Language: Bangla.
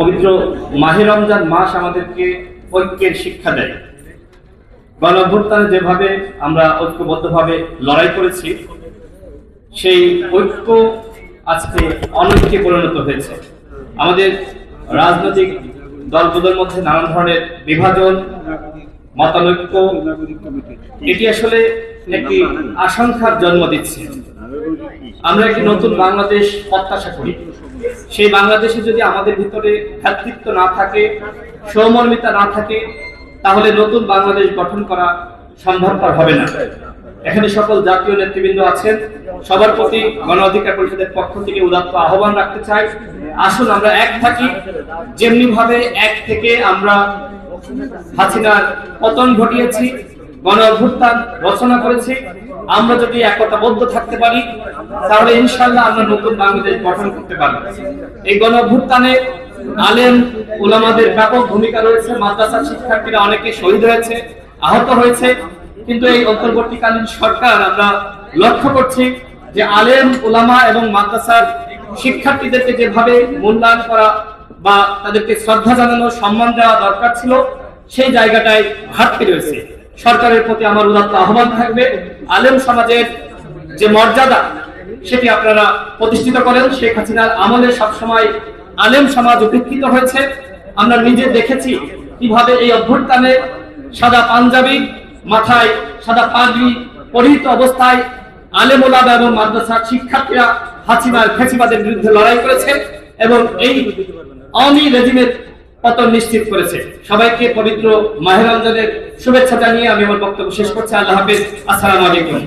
পবিত্র মাহে রমজান মাস আমাদেরকে ঐক্যের শিক্ষা দেয়। গণ অভ্যুত্থানে যেভাবে আমরা ঐক্যবদ্ধভাবে লড়াই করেছি, সেই ঐক্য আজকে অনৈক্যে পরিণত হয়েছে। আমাদের রাজনৈতিক দলগুলোর মধ্যে নানান ধরনের বিভাজন, মতানৈক্য, এটি আসলে একটি আশঙ্কার জন্ম দিচ্ছে। আমরা একটি নতুন বাংলাদেশ প্রত্যাশা করি। সেই বাংলাদেশে যদি আমাদের ভিতরে ভ্রাতৃত্ব না থাকে, সৌমর্মিতা না থাকে, তাহলে নতুন বাংলাদেশ গঠন করা সম্ভবপর হবে না। এখানে সকল জাতীয় নেতৃবৃন্দ আছেন, সবার প্রতি গণ অধিকার পরিষদের পক্ষ থেকে উদাত্ত আহ্বান রাখতে চাই, আসুন আমরা এক থাকি। যেমনি ভাবে এক থেকে আমরা হাসিনার পতন ঘটিয়েছি, গণ অভ্যুত্থান রচনা করেছি, আমরা যদি একতাবদ্ধ থাকতে পারি তাহলে ইনশাআল্লাহ আমরা নতুন বাংলাদেশ গঠন করতে পারব। এই গণ অভ্যুত্থানে আলেম উলামাদের ব্যাপক ভূমিকা রয়েছে। মাদ্রাসার শিক্ষার্থীরা অনেকে শহীদ হয়েছে, আহত হয়েছে, কিন্তু এই অন্তর্বর্তীকালীন সরকার আমরা লক্ষ্য করছি যে আলেম উলামা এবং মাদ্রাসার শিক্ষার্থীদেরকে যেভাবে মূল্যায়ন করা বা তাদেরকে শ্রদ্ধা জানানো, সম্মান দেওয়া দরকার ছিল, সেই জায়গাটায় ঘাটতি রয়েছে। সরকারের প্রতি আমার উদাত্ত আহ্বান থাকবে, আলেম সমাজের যে মর্যাদা সেটি আপনারা প্রতিষ্ঠিত করেন। শেখ হাসিনার আমলে সবসময় আলেম সমাজ উপেক্ষিত হয়েছে। আমরা নিজে দেখেছি কিভাবে এই অভ্যুত্থানে সাদা পাঞ্জাবি, মাথায় সাদা পাগড়ি পরিহিত অবস্থায় আলেম ওলামা এবং মাদ্রাসার শিক্ষার্থীরা হাসিনার ফ্যাসিবাদের বিরুদ্ধে লড়াই করেছে এবং এই আওয়ামী রেজিমের পতন নিশ্চিত করেছে। সবাইকে পবিত্র মাহে রমজানের শুভেচ্ছা জানিয়ে আমি আমার বক্তব্য শেষ করছি। আল্লাহ হাফেজ। আসসালামু আলাইকুম।